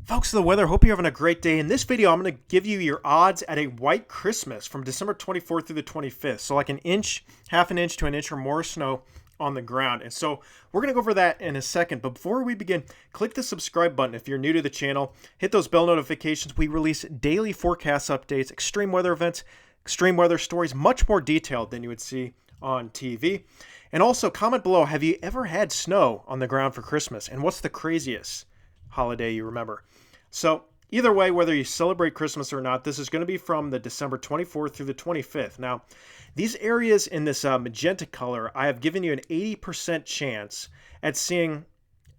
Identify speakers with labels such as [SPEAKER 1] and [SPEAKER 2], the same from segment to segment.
[SPEAKER 1] Folks of the weather, hope you're having a great day. In this video, I'm going to give you your odds at a white Christmas from December 24th through the 25th. So like an inch, half an inch to an inch or more snow on the ground. And so we're going to go over that in a second. But before we begin, click the subscribe button if you're new to the channel. Hit those bell notifications. We release daily forecast updates, extreme weather events, extreme weather stories, much more detailed than you would see on TV. And also comment below, have you ever had snow on the ground for Christmas? And what's the craziest holiday you remember? So either way, whether you celebrate Christmas or not, this is going to be from the December 24th through the 25th. Now, these areas in this magenta color, I have given you an 80% chance at seeing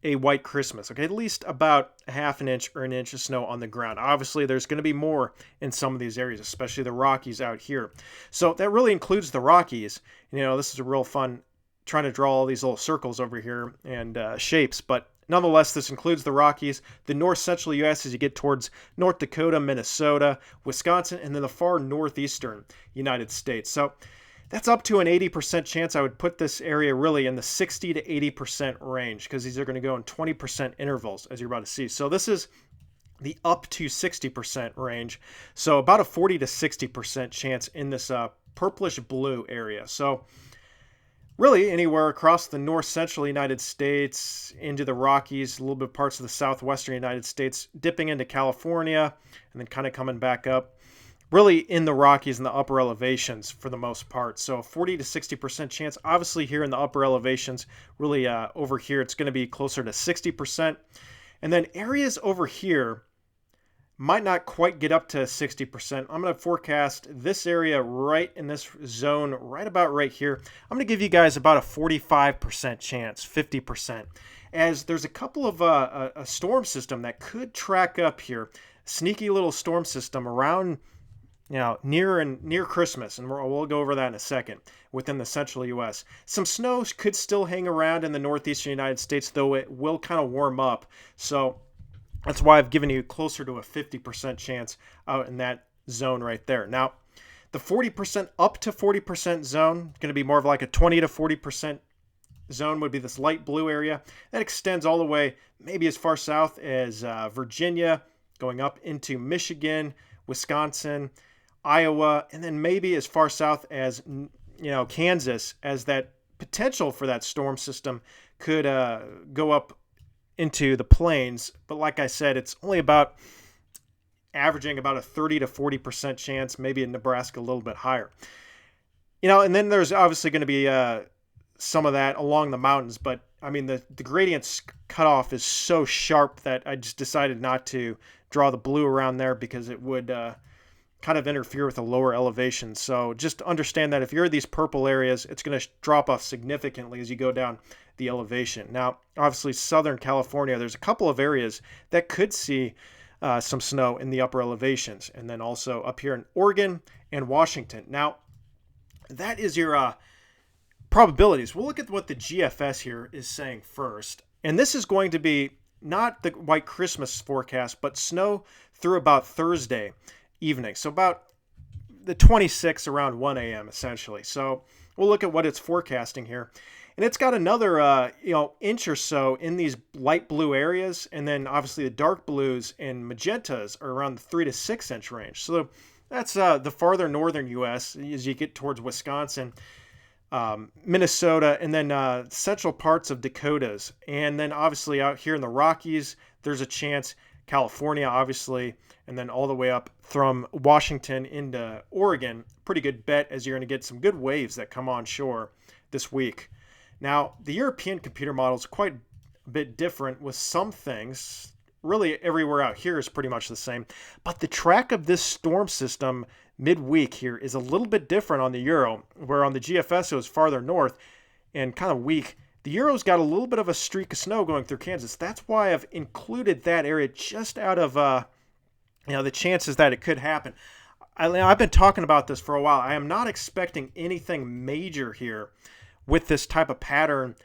[SPEAKER 1] a white Christmas. Okay, at least about a half an inch or an inch of snow on the ground. Obviously, there's going to be more in some of these areas, especially the Rockies out here. So that really includes the Rockies. You know, this is a real fun trying to draw all these little circles over here and shapes, but nonetheless, this includes the Rockies, the north-central U.S. as you get towards North Dakota, Minnesota, Wisconsin, and then the far northeastern United States. So that's up to an 80% chance. I would put this area really in the 60 to 80% range because these are going to go in 20% intervals, as you're about to see. So this is the up to 60% range. So about a 40 to 60% chance in this purplish blue area. So really anywhere across the north-central United States, into the Rockies, a little bit parts of the southwestern United States, dipping into California, and then kind of coming back up. Really in the Rockies and the upper elevations for the most part. So 40 to 60% chance. Obviously here in the upper elevations, really over here, it's going to be closer to 60%. And then areas over here might not quite get up to 60%. I'm going to forecast this area right in this zone, right about right here. I'm going to give you guys about a 45% chance, 50%, as there's a couple of a storm system that could track up here. Sneaky little storm system around, near Christmas, and we'll go over that in a second, within the central U.S. Some snow could still hang around in the northeastern United States, though it will kind of warm up. So that's why I've given you closer to a 50% chance out in that zone right there. Now, the 40% up to 40% zone, going to be more of like a 20 to 40% zone, would be this light blue area. That extends all the way maybe as far south as Virginia, going up into Michigan, Wisconsin, Iowa, and then maybe as far south as Kansas, as that potential for that storm system could go up into the plains. But like I said, it's only about averaging about a 30 to 40% chance, maybe in Nebraska a little bit higher. And then there's obviously going to be some of that along the mountains, but I mean, the gradient's cutoff is so sharp that I just decided not to draw the blue around there because it would kind of interfere with the lower elevation. So just understand that if you're in these purple areas, it's going to drop off significantly as you go down the elevation. Now, obviously, Southern California, there's a couple of areas that could see some snow in the upper elevations, and then also up here in Oregon and Washington. Now, that is your probabilities. We'll look at what the GFS here is saying first, and this is going to be not the white Christmas forecast, but snow through about Thursday evening. So about the 26th around 1 a.m. essentially. So we'll look at what it's forecasting here. And it's got another inch or so in these light blue areas. And then obviously the dark blues and magentas are around the 3 to 6 inch range. So that's the farther northern U.S. as you get towards Wisconsin, Minnesota, and then central parts of Dakotas. And then obviously out here in the Rockies, there's a chance. California, obviously, and then all the way up from Washington into Oregon. Pretty good bet, as you're going to get some good waves that come on shore this week. Now, the European computer model is quite a bit different with some things. Really, everywhere out here is pretty much the same. But the track of this storm system midweek here is a little bit different on the Euro, where on the GFS it was farther north and kind of weak. The Euro's got a little bit of a streak of snow going through Kansas. That's why I've included that area just out of the chances that it could happen. I've been talking about this for a while. I am not expecting anything major here with this type of pattern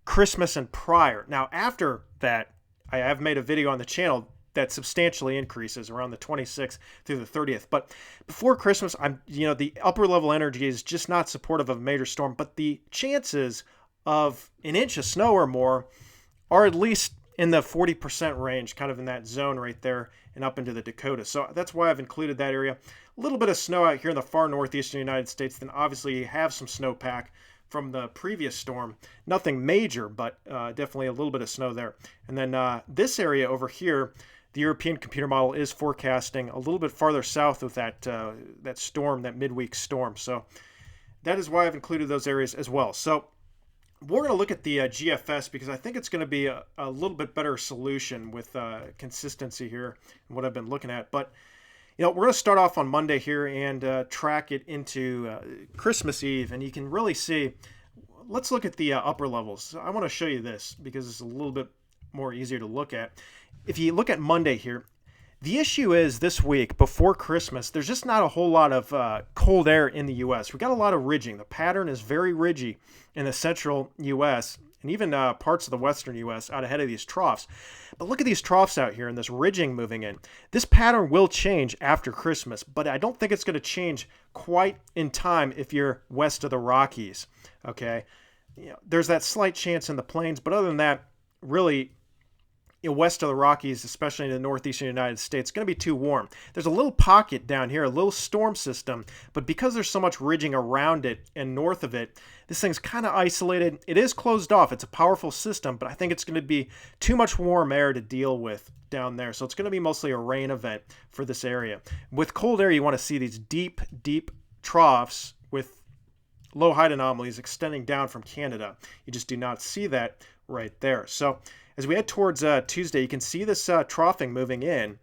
[SPEAKER 1] Christmas and prior. Now, after that, I have made a video on the channel that substantially increases around the 26th through the 30th. But before Christmas, the upper level energy is just not supportive of a major storm, but the chances of an inch of snow or more are at least in the 40% range, kind of in that zone right there and up into the Dakotas. So that's why I've included that area. A little bit of snow out here in the far northeastern United States. Then obviously you have some snowpack from the previous storm. Nothing major, but definitely a little bit of snow there. And then this area over here, the European computer model is forecasting a little bit farther south with that storm, that midweek storm. So that is why I've included those areas as well. So we're going to look at the GFS because I think it's going to be a little bit better solution with consistency here and what I've been looking at. But we're going to start off on Monday here and track it into Christmas Eve, and you can really see. Let's look at the upper levels. I want to show you this because it's a little bit more easier to look at. If you look at Monday here, the issue is this week before Christmas, there's just not a whole lot of cold air in the U.S. We got a lot of ridging. The pattern is very ridgy in the central U.S. and even parts of the western U.S. out ahead of these troughs. But look at these troughs out here and this ridging moving in. This pattern will change after Christmas, but I don't think it's going to change quite in time if you're west of the Rockies. Okay, there's that slight chance in the plains, but other than that, really, west of the Rockies, especially in the northeastern United States, it's going to be too warm. There's a little pocket down here, a little storm system, but because there's so much ridging around it and north of it, this thing's kind of isolated. It is closed off. It's a powerful system, but I think it's going to be too much warm air to deal with down there. So it's going to be mostly a rain event for this area. With cold air, you want to see these deep, deep troughs with low height anomalies extending down from Canada. You just do not see that right there. So as we head towards Tuesday, you can see this troughing moving in,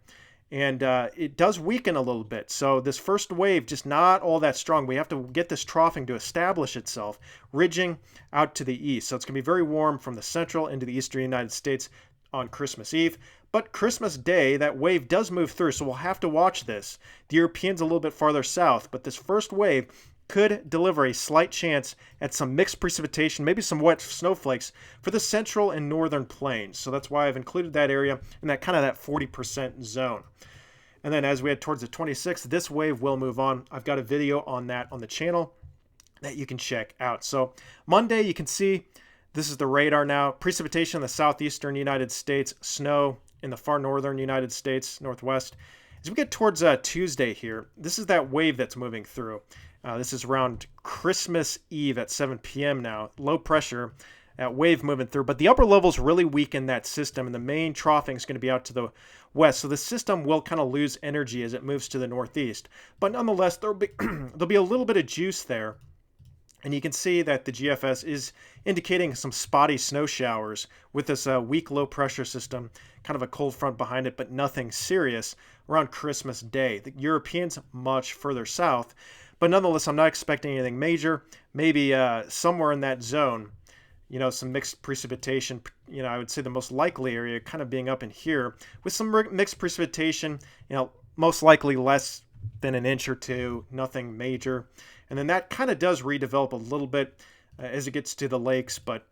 [SPEAKER 1] and it does weaken a little bit. So this first wave, just not all that strong. We have to get this troughing to establish itself, ridging out to the east. So it's going to be very warm from the central into the eastern United States on Christmas Eve. But Christmas Day, that wave does move through, so we'll have to watch this. The Europeans a little bit farther south, but this first wave could deliver a slight chance at some mixed precipitation, maybe some wet snowflakes for the central and northern plains. So that's why I've included that area in that kind of that 40% zone. And then as we head towards the 26th, this wave will move on. I've got a video on that on the channel that you can check out. So Monday, you can see this is the radar now. Precipitation in the southeastern United States, snow in the far northern United States, northwest. As we get towards Tuesday here, this is that wave that's moving through. This is around Christmas Eve at 7 p.m. now. Low pressure, wave moving through. But the upper levels really weaken that system, and the main troughing is going to be out to the west. So the system will kind of lose energy as it moves to the northeast. But nonetheless, there'll be a little bit of juice there. And you can see that the GFS is indicating some spotty snow showers with this weak low pressure system, kind of a cold front behind it, but nothing serious around Christmas Day. The Europeans much further south. But nonetheless, I'm not expecting anything major. Maybe somewhere in that zone, some mixed precipitation. I would say the most likely area kind of being up in here with some mixed precipitation, most likely less than an inch or two, nothing major. And then that kind of does redevelop a little bit as it gets to the lakes. But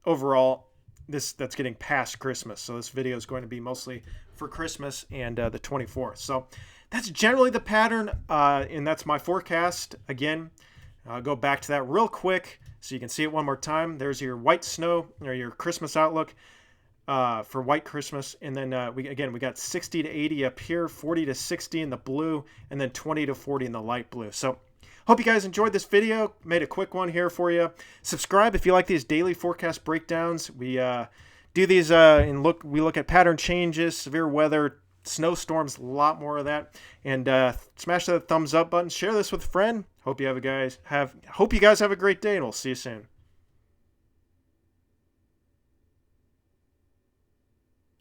[SPEAKER 1] overall, that's getting past Christmas. So this video is going to be mostly for Christmas and the 24th. So that's generally the pattern, and that's my forecast. Again, I'll go back to that real quick so you can see it one more time. There's your white snow, or your Christmas outlook for white Christmas. And then we got 60 to 80 up here, 40 to 60 in the blue, and then 20 to 40 in the light blue. So hope you guys enjoyed this video. Made a quick one here for you. Subscribe if you like these daily forecast breakdowns. We do these we look at pattern changes, severe weather, snowstorms, a lot more of that. And smash that thumbs up button. Share this with a friend. Hope you guys have a great day, and we'll see you soon.